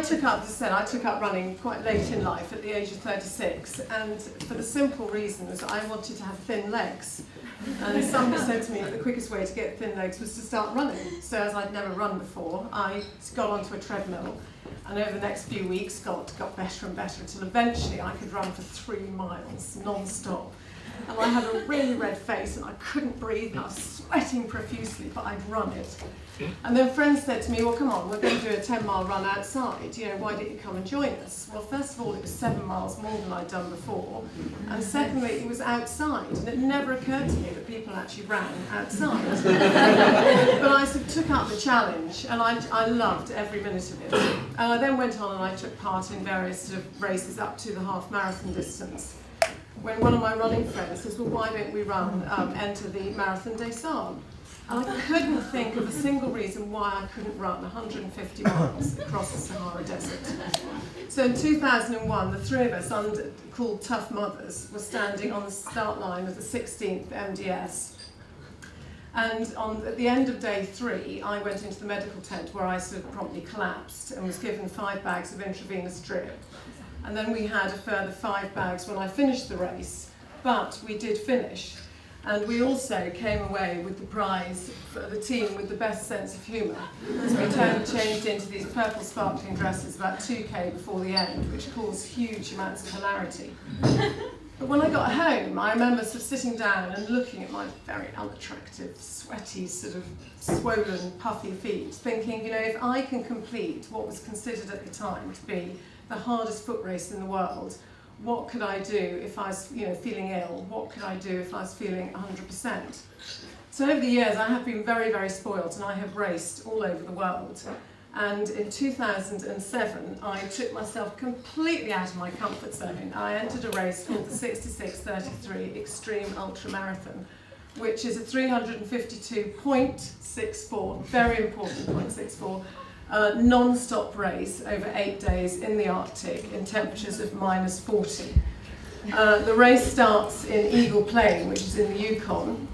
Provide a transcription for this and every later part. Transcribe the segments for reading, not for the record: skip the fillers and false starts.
took up, as I said, I took up running quite late in life, at the age of 36, and for the simple reason that I wanted to have thin legs. And somebody said to me that the quickest way to get thin legs was to start running. So as I'd never run before, I got onto a treadmill, and over the next few weeks got better and better until eventually I could run for 3 miles non-stop. And I had a really red face and I couldn't breathe and I was sweating profusely, but I'd run it. And then friends said to me, well, come on, we're going to do a 10-mile run outside, you know, why don't you come and join us? Well, first of all, it was 7 miles more than I'd done before, and secondly, it was outside, and it never occurred to me that people actually ran outside. But I sort of took up the challenge, and I loved every minute of it. And I then went on and I took part in various sort of races up to the half marathon distance, when one of my running friends says, well, why don't we enter the Marathon des Sables? And I couldn't think of a single reason why I couldn't run 150 miles across the Sahara Desert. So in 2001, the 3 of us, called Tough Mothers, were standing on the start line of the 16th MDS. And at the end of day 3, I went into the medical tent where I sort of promptly collapsed and was given 5 bags of intravenous drip. And then we had a further 5 bags when I finished the race, but we did finish. And we also came away with the prize for the team with the best sense of humour. So we changed into these purple sparkling dresses about 2k before the end, which caused huge amounts of hilarity. But when I got home, I remember sort of sitting down and looking at my very unattractive, sweaty, sort of swollen, puffy feet, thinking, you know, if I can complete what was considered at the time to be the hardest foot race in the world, what could I do if I was, you know, feeling ill? What could I do if I was feeling 100%? So over the years, I have been very, very spoiled, and I have raced all over the world. And in 2007, I took myself completely out of my comfort zone. I entered a race called the 6633 Extreme Ultra Marathon, which is a 352.64, very important 0.64, non-stop race over 8 days in the Arctic in temperatures of -40. The race starts in Eagle Plain, which is in the Yukon,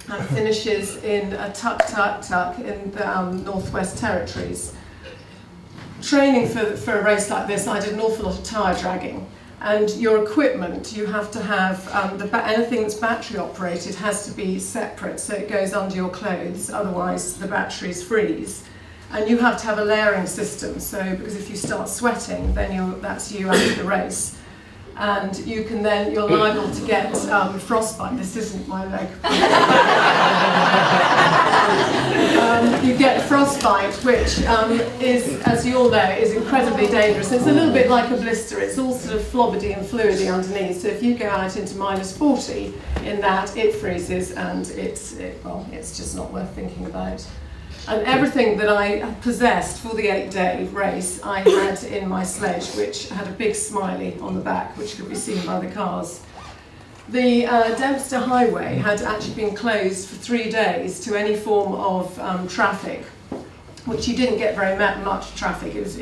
and finishes in a Tuk in the Northwest Territories. Training for a race like this, I did an awful lot of tyre dragging. And your equipment, you have to have, anything that's battery operated has to be separate, so it goes under your clothes, otherwise the batteries freeze. And you have to have a layering system, so because if you start sweating, then that's you out of the race. And you're liable to get frostbite. This isn't my leg. You get frostbite, which is, as you all know, is incredibly dangerous. It's a little bit like a blister. It's all sort of flobberdy and fluidy underneath. So if you go out into -40 in that, it freezes, and it's just not worth thinking about. And everything that I possessed for the 8-day race, I had in my sledge, which had a big smiley on the back, which could be seen by the cars. The Dempster Highway had actually been closed for 3 days to any form of traffic, which you didn't get very much traffic. It was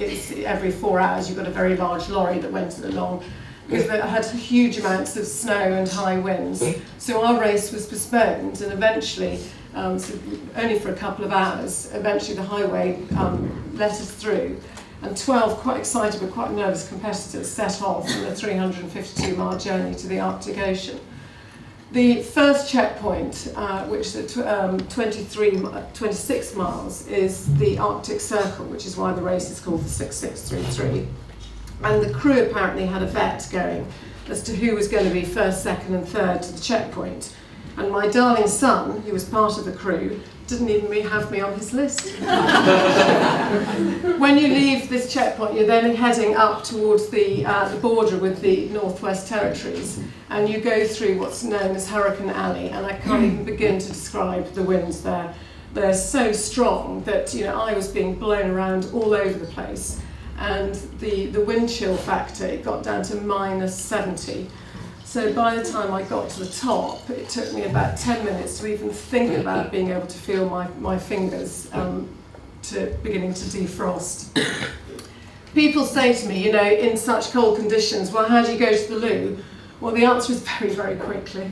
every 4 hours you got a very large lorry that went along, because it had huge amounts of snow and high winds. So our race was postponed, and eventually, so only for a couple of hours, eventually the highway let us through, and 12 quite excited but quite nervous competitors set off on a 352-mile journey to the Arctic Ocean. The first checkpoint, which is 26 miles, is the Arctic Circle, which is why the race is called the 6633. And the crew apparently had a bet going as to who was going to be first, second and third to the checkpoint. And my darling son, who was part of the crew, didn't even have me on his list. When you leave this checkpoint, you're then heading up towards the border with the Northwest Territories, and you go through what's known as Hurricane Alley, and I can't even begin to describe the winds there. They're so strong that, you know, I was being blown around all over the place, and the wind chill factor, it got down to -70. So by the time I got to the top, it took me about 10 minutes to even think about being able to feel my fingers beginning to defrost. People say to me, you know, in such cold conditions, well, how do you go to the loo? Well, the answer is very, very quickly.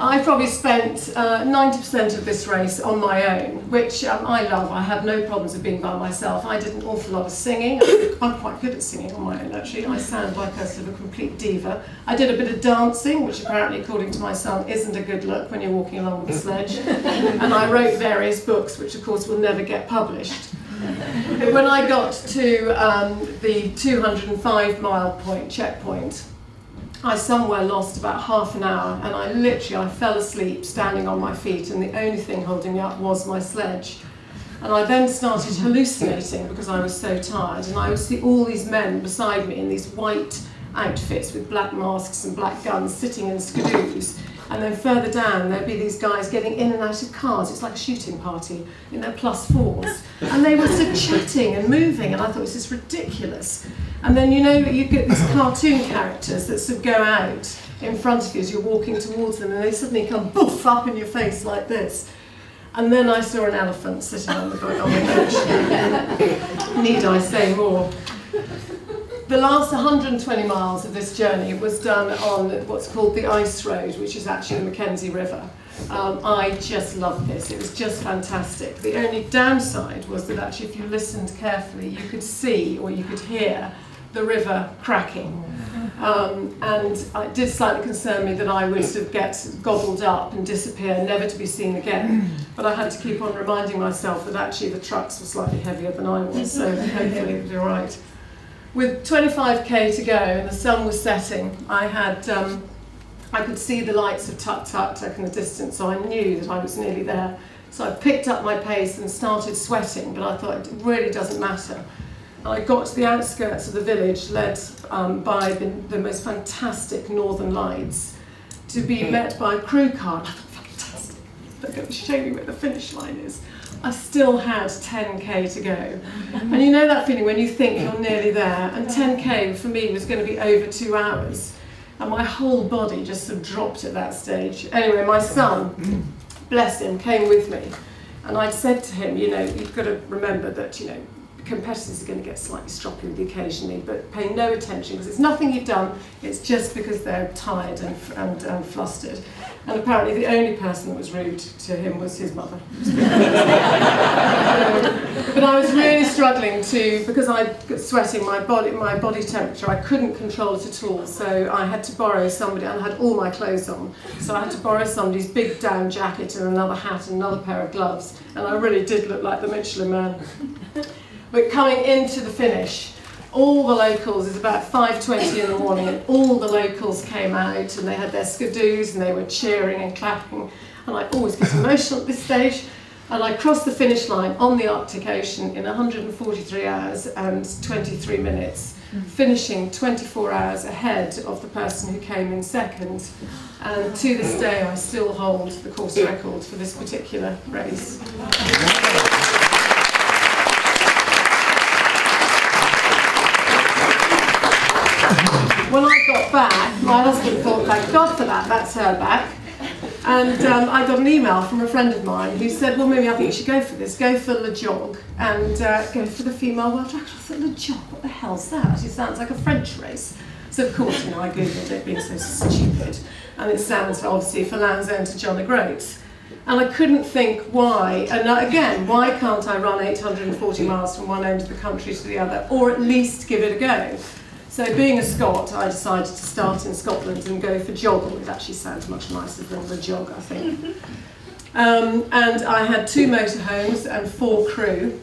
I probably spent 90% of this race on my own, which I love. I have no problems with being by myself. I did an awful lot of singing. I'm quite good at singing on my own, actually. I sound like a sort of a complete diva. I did a bit of dancing, which apparently, according to my son, isn't a good look when you're walking along with a sledge. And I wrote various books, which of course will never get published. But when I got to the 205-mile checkpoint, I somewhere lost about half an hour, and I fell asleep standing on my feet, and the only thing holding me up was my sledge. And I then started hallucinating because I was so tired, and I would see all these men beside me in these white outfits with black masks and black guns sitting in skidoos. And then further down there'd be these guys getting in and out of cars. It's like a shooting party in their +4s. And they were sort of chatting and moving, and I thought, this is ridiculous. And then, you know, you get these cartoon characters that sort of go out in front of you as you're walking towards them, and they suddenly come boof up in your face like this. And then I saw an elephant sitting on the bench. Need I say more? The last 120 miles of this journey was done on what's called the Ice Road, which is actually the Mackenzie River. I just loved this. It was just fantastic. The only downside was that actually if you listened carefully, you could see or you could hear the river cracking. And it did slightly concern me that I would sort of get gobbled up and disappear, never to be seen again. But I had to keep on reminding myself that actually the trucks were slightly heavier than I was, so hopefully it was all right. With 25k to go and the sun was setting, I could see the lights of Tuk Tuk in the distance, so I knew that I was nearly there. So I picked up my pace and started sweating, but I thought it really doesn't matter. And I got to the outskirts of the village, led by the most fantastic northern lights, to be met by a crew car. I thought, fantastic, they're going to show me where the finish line is. I still had 10k to go. And you know that feeling when you think you're nearly there, and 10k for me was going to be over 2 hours. And my whole body just sort of dropped at that stage. Anyway, my son, bless him, came with me. And I'd said to him, you know, you've got to remember that, you know, competitors are going to get slightly stroppy with you occasionally, but pay no attention because it's nothing you've done, it's just because they're tired and flustered. And apparently the only person that was rude to him was his mother. But I was really struggling because I was sweating, my body temperature, I couldn't control it at all, so I had to borrow somebody, and I had all my clothes on, so I had to borrow somebody's big down jacket and another hat and another pair of gloves, and I really did look like the Michelin Man. But coming into the finish, all the locals, it's about 5:20 in the morning, and all the locals came out and they had their skidoos and they were cheering and clapping. And I always get emotional at this stage. And I crossed the finish line on the Arctic Ocean in 143 hours and 23 minutes, finishing 24 hours ahead of the person who came in second. And to this day, I still hold the course record for this particular race. When I got back, my husband thought, thank God for that, that's her back. And I got an email from a friend of mine who said, well, maybe I think you should go for this, go for Le Jog and go for the female world record. I thought, Le Jog, what the hell's that? It sounds like a French race. So of course, you know, I googled it, being so stupid. And it stands, obviously, for Land's End to John O'Groats. And I couldn't think why, and again, why can't I run 840 miles from one end of the country to the other, or at least give it a go? So being a Scot, I decided to start in Scotland and go for Joggle. It actually sounds much nicer than the Jog, I think. And I had 2 motorhomes and 4 crew.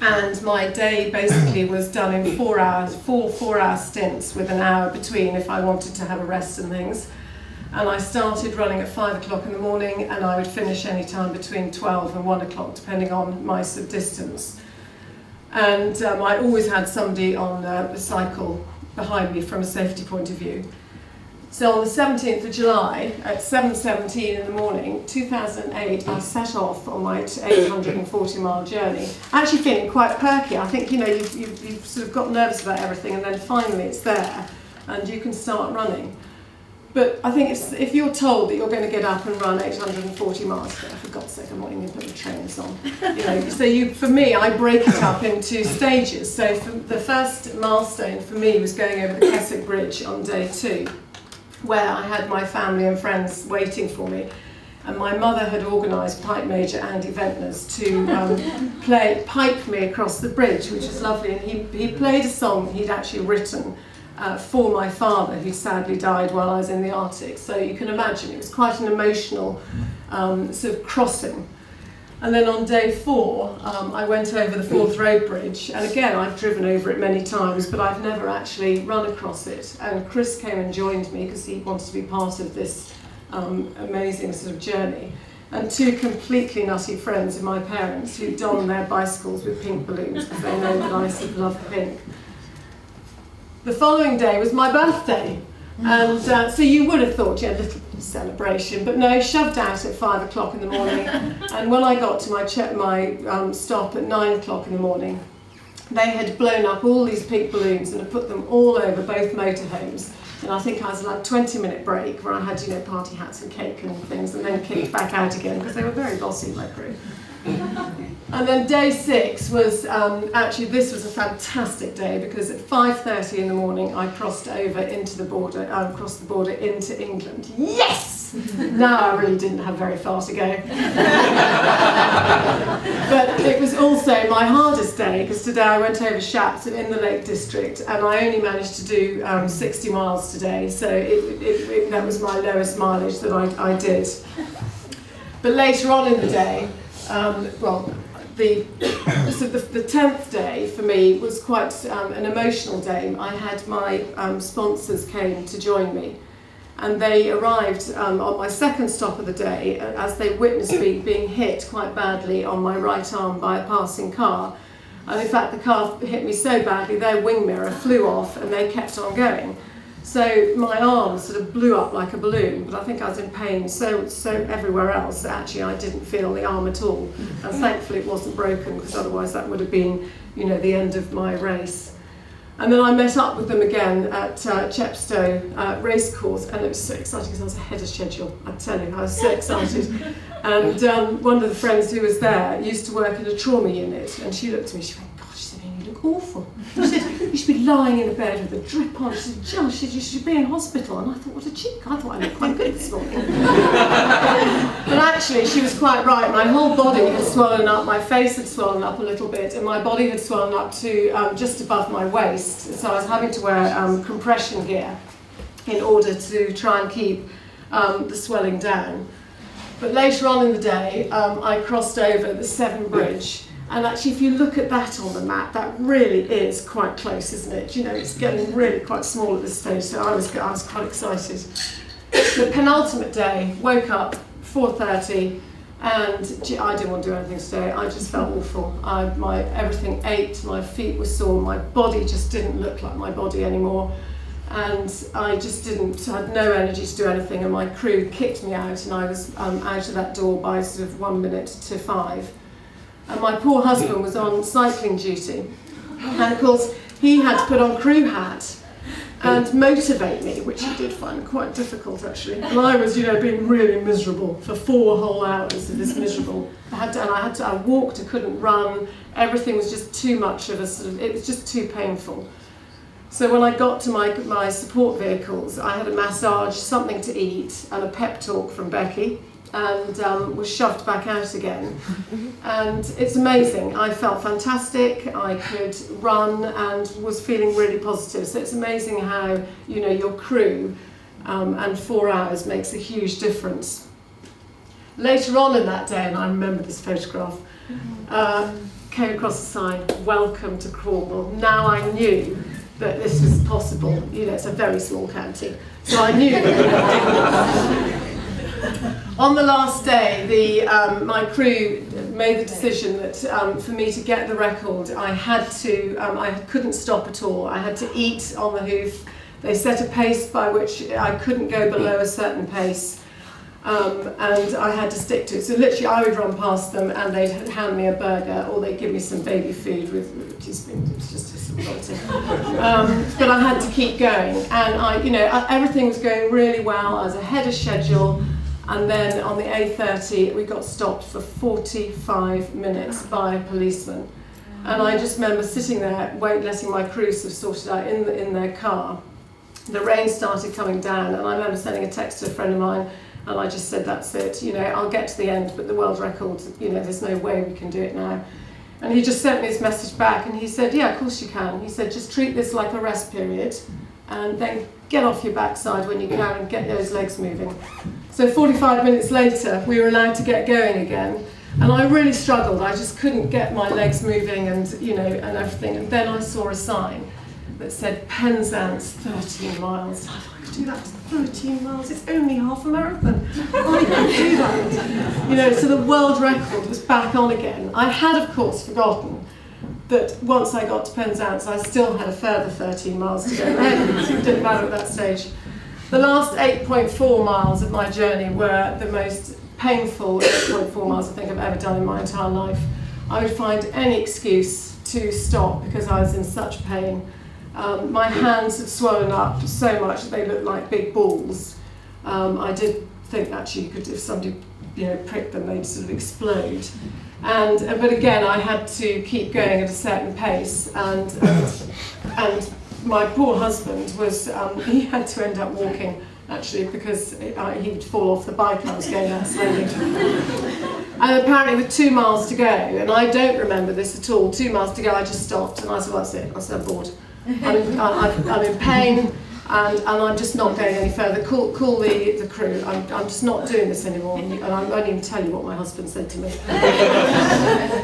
And my day basically was done in 4 hours, 4-4-hour stints with an hour between if I wanted to have a rest and things. And I started running at 5 o'clock in the morning, and I would finish any time between 12 and 1 o'clock, depending on my distance. And I always had somebody on the cycle behind me from a safety point of view. So on the 17th of July at 7:17 in the morning, 2008, I set off on my 840-mile journey. Actually feeling quite perky. I think, you know, you've sort of got nervous about everything, and then finally it's there, and you can start running. But I think if you're told that you're going to get up and run 840 miles, for God's sake, I'm not even going to put the trainers on. For me, I break it up into stages. So the first milestone for me was going over the Keswick Bridge on day 2, where I had my family and friends waiting for me. And my mother had organised Pipe Major Andy Ventners to pipe me across the bridge, which was lovely. And he played a song he'd actually written for my father, who sadly died while I was in the Arctic. So you can imagine it was quite an emotional sort of crossing. And then on day 4, I went over the Forth Road Bridge, and again I've driven over it many times, but I've never actually run across it. And Chris came and joined me because he wanted to be part of this amazing sort of journey. And 2 completely nutty friends of my parents who don their bicycles with pink balloons because they know that I sort of love pink. The following day was my birthday, and so you would have thought, yeah, a little celebration, but no, shoved out at 5 o'clock in the morning. And when I got to my stop at 9 o'clock in the morning, they had blown up all these pink balloons and had put them all over both motorhomes. And I think I was like a 20-minute break where I had, party hats and cake and things, and then kicked back out again because they were very bossy, my crew. And then day 6 was, actually this was a fantastic day because at 5:30 in the morning I crossed over into the border, across the border into England. Yes! Now I really didn't have very far to go. But it was also my hardest day because today I went over Shapps in the Lake District and I only managed to do 60 miles today, so that was my lowest mileage that I did. But later on in the day, the 10th day for me was quite an emotional day. I had my sponsors came to join me, and they arrived on my second stop of the day as they witnessed me being hit quite badly on my right arm by a passing car. And in fact, the car hit me so badly their wing mirror flew off and they kept on going. So my arm sort of blew up like a balloon, but I think I was in pain so everywhere else that actually I didn't feel the arm at all. And thankfully it wasn't broken, because otherwise that would have been, the end of my race. And then I met up with them again at Chepstow Racecourse, and it was so exciting because I was ahead of schedule. I tell you, I was so excited. And one of the friends who was there used to work in a trauma unit, and she looked at me, she went, "God," she said, "you look awful." She said, "You should be lying in a bed with a drip on." She said, "Jill," she said, "you should be in hospital." And I thought, what a cheek. I thought I looked quite good this morning. But actually, she was quite right. My whole body had swollen up, my face had swollen up a little bit, and my body had swollen up to just above my waist. So I was having to wear compression gear in order to try and keep the swelling down. But later on in the day, I crossed over the Severn Bridge. And actually, if you look at that on the map, that really is quite close, isn't it? It's getting really quite small at this stage, so I was quite excited. The penultimate day, woke up 4:30, and I didn't want to do anything today. I just felt awful. Everything ached, my feet were sore, my body just didn't look like my body anymore. And I just had no energy to do anything, and my crew kicked me out, and I was out of that door by sort of 1 minute to 5. And my poor husband was on cycling duty, and of course he had to put on crew hat and motivate me, which he did find quite difficult actually. And I was, being really miserable for 4 whole hours of this miserable. I walked, I couldn't run, everything was just too much of it was just too painful. So when I got to my support vehicles, I had a massage, something to eat, and a pep talk from Becky, and was shoved back out again. And it's amazing. I felt fantastic. I could run and was feeling really positive. So it's amazing how, your crew and 4 hours makes a huge difference. Later on in that day, and I remember this photograph, came across a sign, "Welcome to Cornwall." Now I knew that this was possible. It's a very small county. So I knew that. On the last day, my crew made the decision that for me to get the record, I couldn't stop at all. I had to eat on the hoof. They set a pace by which I couldn't go below a certain pace. and I had to stick to it. So literally I would run past them and they'd hand me a burger or they'd give me some baby food which is just disappointing. But I had to keep going, and everything was going really well. I was ahead of schedule, and then on the A30 we got stopped for 45 minutes by a policeman. And I just remember sitting there, letting my crew sort it out in their car. The rain started coming down, and I remember sending a text to a friend of mine, and I just said, that's it, I'll get to the end, but the world record, there's no way we can do it now. And he just sent me this message back, and he said, yeah, of course you can. He said, just treat this like a rest period, and then get off your backside when you can and get those legs moving. So 45 minutes later, we were allowed to get going again. And I really struggled. I just couldn't get my legs moving and everything. And then I saw a sign that said Penzance 13 miles. I thought, I could do that 13 miles. It's only half a marathon. I could do that. So the world record was back on again. I had, of course, forgotten that once I got to Penzance, I still had a further 13 miles to go. It didn't matter at that stage. The last 8.4 miles of my journey were the most painful 8.4 miles I think I've ever done in my entire life. I would find any excuse to stop because I was in such pain. My hands had swollen up so much that they looked like big balls. I did think actually if somebody pricked them, they'd sort of explode. But again, I had to keep going at a certain pace, and my poor husband he had to end up walking, actually, because he would fall off the bike I was going at slowly. And apparently with 2 miles to go, and I don't remember this at all, 2 miles to go, I just stopped and I said, well, that's it, I said, I'm bored. I'm in pain, and I'm just not going any further. Call the crew, I'm just not doing this anymore, and I won't even tell you what my husband said to me.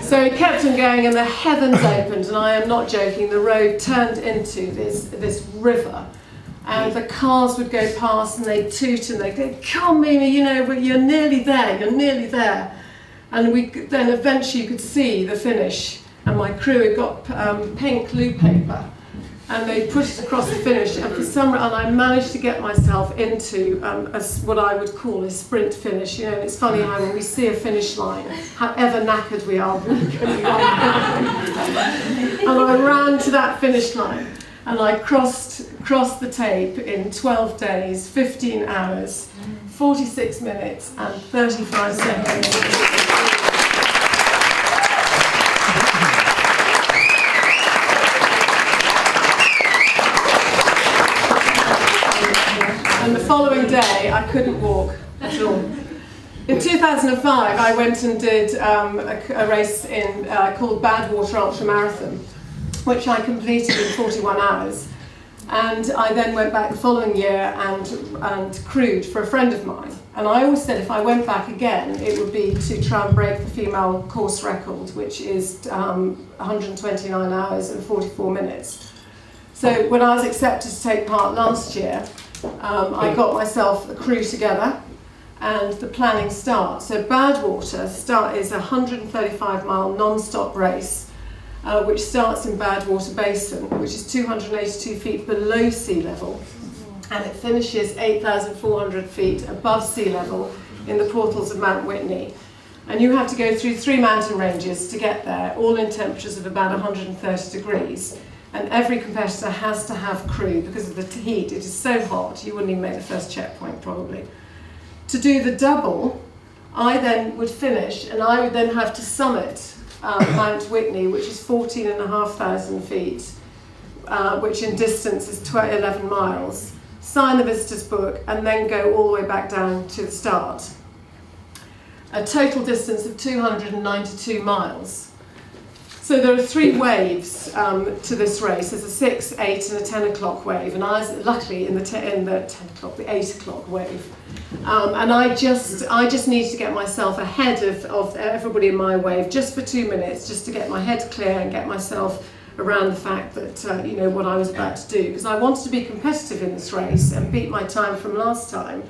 So he kept on going, and the heavens opened, and I am not joking, the road turned into this river. And the cars would go past and they'd toot and they'd go, come Mimi, you're nearly there. And then eventually you could see the finish, and my crew had got pink glue paper, and they pushed it across the finish, and I managed to get myself into what I would call a sprint finish. It's funny how when we see a finish line, however knackered we are, and I ran to that finish line. And I crossed the tape in 12 days, 15 hours, 46 minutes and 35 seconds. And the following day, I couldn't walk at all. In 2005, I went and did a race called Badwater Ultramarathon, which I completed in 41 hours. And I then went back the following year and crewed for a friend of mine. And I always said if I went back again, it would be to try and break the female course record, which is 129 hours and 44 minutes. So when I was accepted to take part last year, I got myself a crew together and the planning starts. So Badwater is a 135-mile non-stop race, which starts in Badwater Basin, which is 282 feet below sea level, and it finishes 8,400 feet above sea level in the portals of Mount Whitney. And you have to go through 3 mountain ranges to get there, all in temperatures of about 130 degrees. And every competitor has to have crew because of the heat. It is so hot, you wouldn't even make the first checkpoint probably. To do the double, I then would finish, and I would then have to summit Mount Whitney, which is 14,500 feet, which in distance is 11 miles, sign the visitor's book, and then go all the way back down to the start. A total distance of 292 miles. So there are 3 waves to this race. There's a 6, 8 and a 10 o'clock wave, and I was luckily in the 8 o'clock wave. And I just needed to get myself ahead of everybody in my wave just for 2 minutes, just to get my head clear and get myself around the fact that what I was about to do, because I wanted to be competitive in this race and beat my time from last time.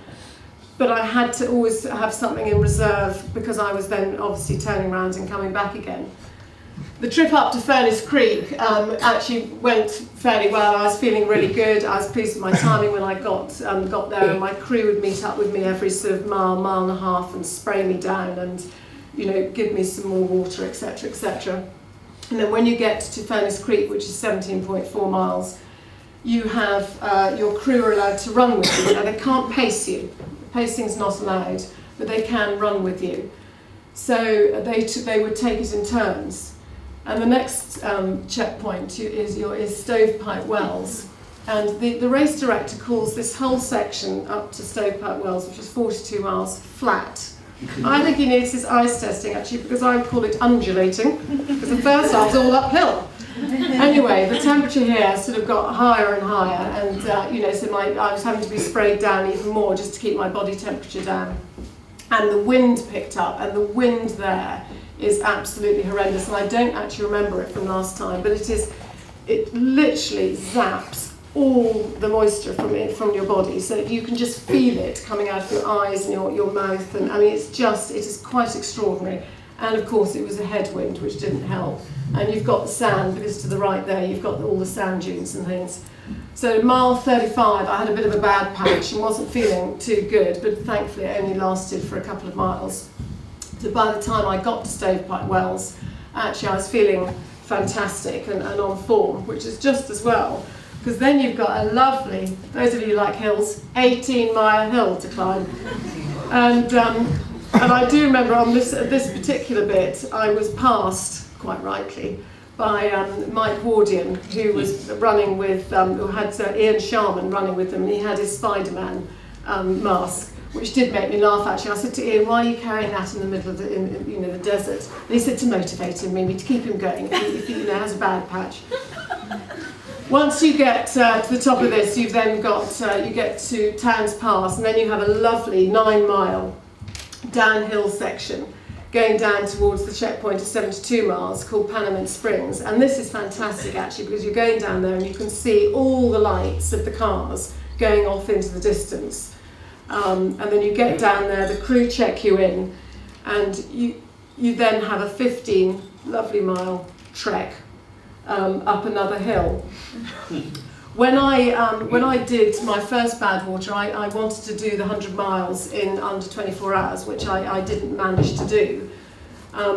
But I had to always have something in reserve because I was then obviously turning around and coming back again. The trip up to Furnace Creek actually went fairly well. I was feeling really good. I was pleased with my timing when I got there, and my crew would meet up with me every sort of mile and a half and spray me down and, you know, give me some more water, etc., etc. And then when you get to Furnace Creek, which is 17.4 miles, you have your crew are allowed to run with you. Now they can't pace you. Pacing's not allowed, but they can run with you. So they would take it in turns. And the next checkpoint is Stovepipe Wells. And the race director calls this whole section up to Stovepipe Wells, which is 42 miles, flat. I think he needs his eyes testing, actually, because I call it undulating, because the first half's all uphill. Anyway, the temperature here sort of got higher and higher, and you know, so I was having to be sprayed down even more just to keep my body temperature down. And the wind picked up, and the wind there is absolutely horrendous, and I don't actually remember it from last time, but it literally zaps all the moisture from your body, so you can just feel it coming out of your eyes and your mouth, and I mean it is quite extraordinary. And of course it was a headwind, which didn't help, and you've got the sand, because to the right there you've got all the sand dunes and things. So mile 35 I had a bit of a bad patch and wasn't feeling too good, but thankfully it only lasted for a couple of miles. So by the time I got to Stovepipe Wells, actually I was feeling fantastic and on form, which is just as well, because then you've got a lovely, those of you who like hills, 18-mile hill to climb. And I do remember on this particular bit, I was passed, quite rightly, by Mike Wardian, who was running with, who had Ian Sharman running with them, and he had his Spider-Man mask, which did make me laugh actually. I said to Ian, why are you carrying that in the middle of the desert? And he said to motivate him, maybe to keep him going if he has a bad patch. Once you get to the top of this, you've then got, you get to Towns Pass, and then you have a lovely 9-mile downhill section going down towards the checkpoint of 72 miles called Panamint Springs. And this is fantastic actually, because you're going down there and you can see all the lights of the cars going off into the distance. And then you get down there, the crew check you in, and you then have a 15 lovely mile trek up another hill. When I did my first Badwater, I wanted to do the 100 miles in under 24 hours, which I didn't manage to do.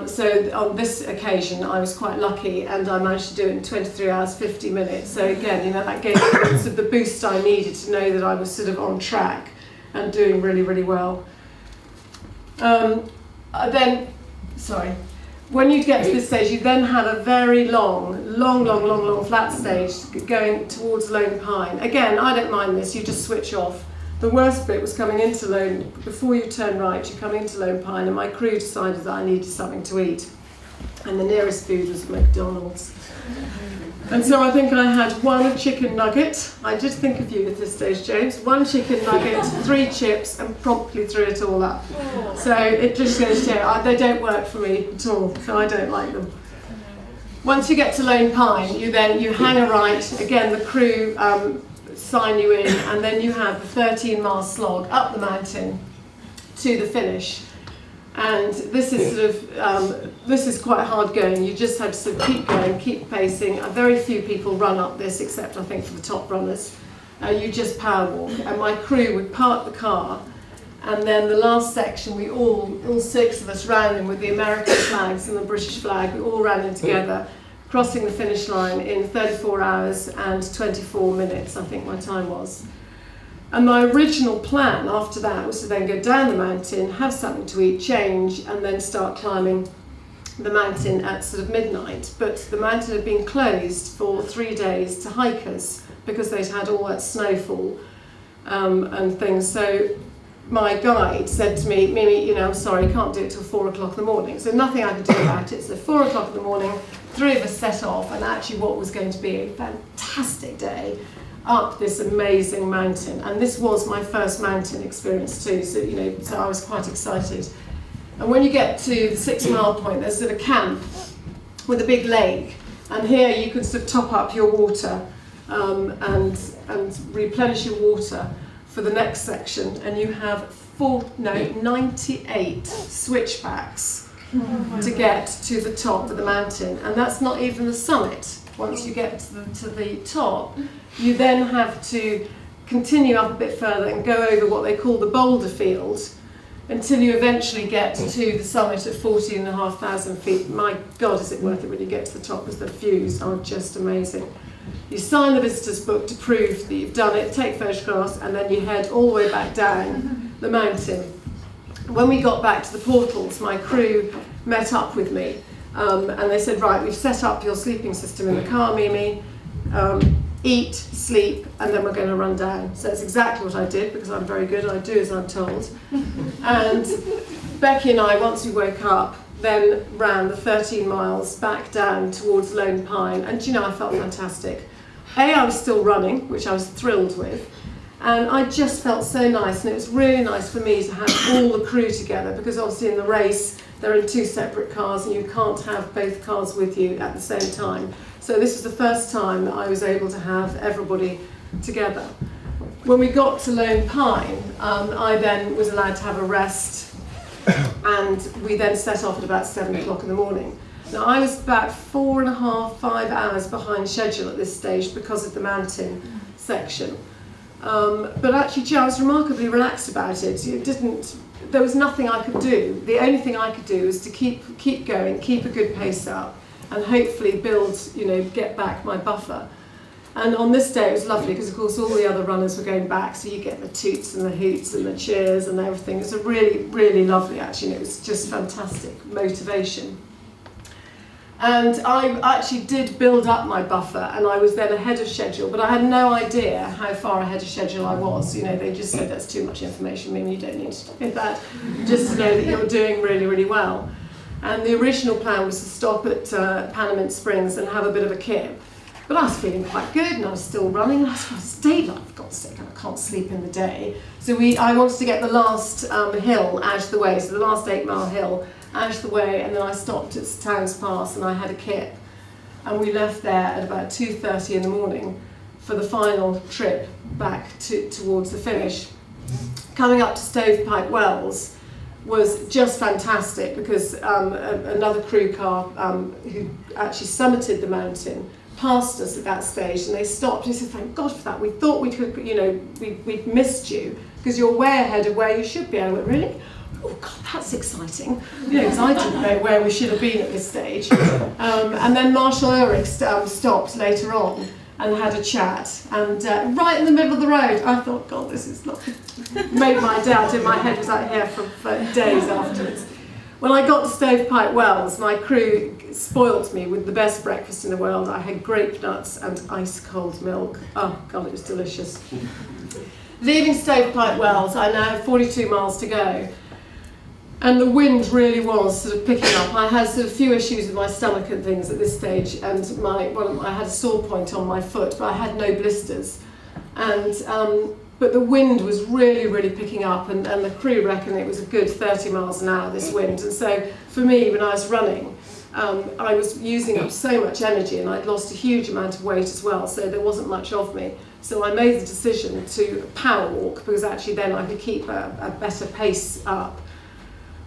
So on this occasion, I was quite lucky, and I managed to do it in 23 hours, 50 minutes. So again, you know, that gave me sort of the boost I needed to know that I was sort of on track and doing really, really well. When you get to this stage, you then have a very long flat stage going towards Lone Pine. Again, I don't mind this, you just switch off. The worst bit was coming into Lone, before you turn right, you come into Lone Pine, and my crew decided that I needed something to eat. And the nearest food was McDonald's. And so I think I had one chicken nugget. I did think of you at this stage, James. One chicken nugget, 3 chips, and promptly threw it all up. So it just goes to show, they don't work for me at all, so I don't like them. Once you get to Lone Pine, you hang a right. Again, the crew sign you in, and then you have the 13-mile slog up the mountain to the finish. And this is sort of, this is quite hard going. You just have to sort of keep going, keep pacing. Very few people run up this, except I think for the top runners. You just power walk. And my crew would park the car, and then the last section, we all 6 of us ran in with the American flags and the British flag. We all ran in together, crossing the finish line in 34 hours and 24 minutes, I think my time was. And my original plan after that was to then go down the mountain, have something to eat, change, and then start climbing the mountain at sort of midnight. But the mountain had been closed for 3 days to hikers because they'd had all that snowfall and things. So my guide said to me, Mimi, you know, I'm sorry, I can't do it till 4 o'clock in the morning. So nothing I could do about it. So 4 o'clock in the morning, 3 of us set off, and actually what was going to be a fantastic day up this amazing mountain. And this was my first mountain experience too, so you know, so I was quite excited. And when you get to the 6-mile point, there's sort of a camp with a big lake, and here you can sort of top up your water and replenish your water for the next section. And you have 98 switchbacks to get to the top of the mountain, and that's not even the summit. Once you get to the top, you then have to continue up a bit further and go over what they call the boulder field until you eventually get to the summit at 14,500 feet. My God, is it worth it when you get to the top, because the views are just amazing. You sign the visitor's book to prove that you've done it, take photographs, and then you head all the way back down the mountain. When we got back to the portals, my crew met up with me, and they said, right, we've set up your sleeping system in the car, Mimi. Eat, sleep, and then we're going to run down. So that's exactly what I did, because I'm very good, I do as I'm told. And Becky and I, once we woke up, then ran the 13 miles back down towards Lone Pine, and you know, I felt fantastic. I was still running, which I was thrilled with, and I just felt so nice, and it was really nice for me to have all the crew together, because obviously in the race they're in two separate cars and you can't have both cars with you at the same time. So this was the first time that I was able to have everybody together. When we got to Lone Pine, I then was allowed to have a rest, and we then set off at about 7 o'clock in the morning. Now I was about 4.5, 5 hours behind schedule at this stage because of the mountain section. But actually, I was remarkably relaxed about it. There was nothing I could do. The only thing I could do was to keep going, keep a good pace up, and hopefully build, get back my buffer. And on this day it was lovely, because of course all the other runners were going back, so you get the toots and the hoots and the cheers and everything. It was a really, really lovely, actually, and it was just fantastic motivation. And I actually did build up my buffer, and I was then ahead of schedule, but I had no idea how far ahead of schedule I was. They just said, that's too much information, Mimi, you don't need to do that, just to know that you're doing really, really well. And the original plan was to stop at Panamint Springs and have a bit of a kip. But I was feeling quite good, and I was still running. I was it's daylight, for God's sake, I can't sleep in the day. So I wanted to get the last hill out of the way, so the last 8-mile hill out of the way, and then I stopped at Towns Pass and I had a kip. And we left there at about 2:30 in the morning for the final trip back towards the finish. Coming up to Stovepipe Wells was just fantastic, because another crew car who actually summited the mountain passed us at that stage, and they stopped and they said, thank God for that, we thought we'd missed you, because you're way ahead of where you should be. I went, really? Oh God, that's exciting. Because I didn't know where we should have been at this stage. And then Marshall Ulrich stopped later on and had a chat, and right in the middle of the road, I thought, God, this is not made my day. I did, my head was out here for days afterwards. When I got to Stovepipe Wells, my crew spoilt me with the best breakfast in the world. I had grape nuts and ice cold milk. Oh God, it was delicious. Leaving Stovepipe Wells, I now have 42 miles to go. And the wind really was sort of picking up. I had sort of a few issues with my stomach and things at this stage, and I had a sore point on my foot, but I had no blisters. And but the wind was really, really picking up, and the crew reckon it was a good 30 miles an hour, this wind. And so for me, when I was running, I was using up so much energy, and I'd lost a huge amount of weight as well, so there wasn't much of me. So I made the decision to power walk, because actually then I could keep a better pace up.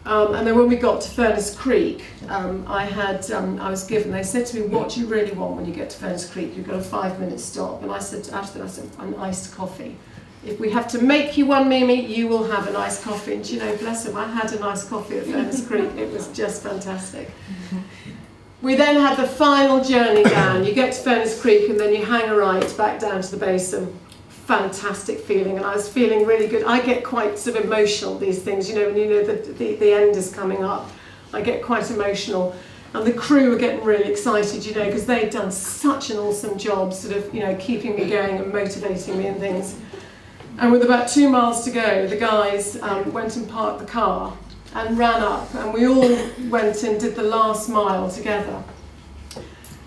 And then when we got to Furnace Creek, I was given, they said to me, what do you really want when you get to Furnace Creek? You've got a 5-minute stop. And I said to Ashton, an iced coffee. If we have to make you one, Mimi, you will have an iced coffee. And bless him, I had an iced coffee at Furnace Creek. It was just fantastic. We then had the final journey down. You get to Furnace Creek and then you hang a right back down to the basin. Fantastic feeling, and I was feeling really good. I get quite sort of emotional, these things, when you know that the end is coming up. I get quite emotional, and the crew were getting really excited, because they'd done such an awesome job sort of, keeping me going and motivating me and things. And with about 2 miles to go, the guys went and parked the car and ran up, and we all went and did the last mile together.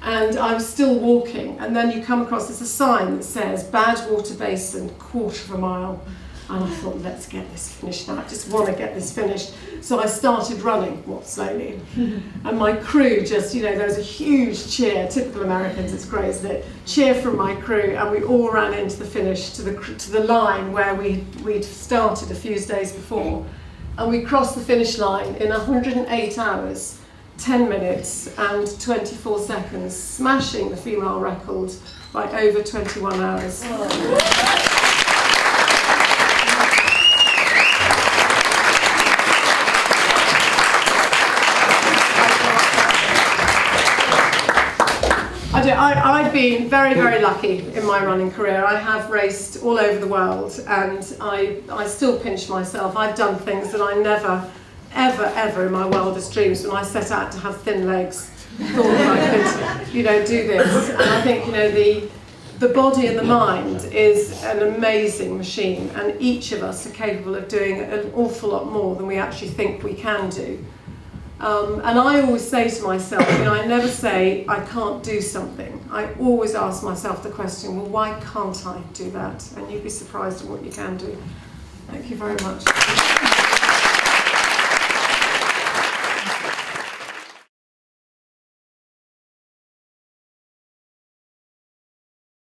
And I was still walking, and then you come across, there's a sign that says Badwater Basin, 1/4 mile. And I thought, let's get this finished now. I just want to get this finished. So I started running, slowly. And my crew just, there was a huge cheer, typical Americans, it's great, isn't it? Cheer from my crew, and we all ran into the finish, to the line where we'd started a few days before. And we crossed the finish line in 108 hours, 10 minutes and 24 seconds, smashing the female record by over 21 hours. I've been very, very lucky in my running career. I have raced all over the world, and I still pinch myself. I've done things that I never, ever in my wildest dreams, when I set out to have thin legs, thought that I could, do this. And I think, the body and the mind is an amazing machine, and each of us are capable of doing an awful lot more than we actually think we can do. And I always say to myself, I never say I can't do something. I always ask myself the question, well, why can't I do that? And you'd be surprised at what you can do. Thank you very much.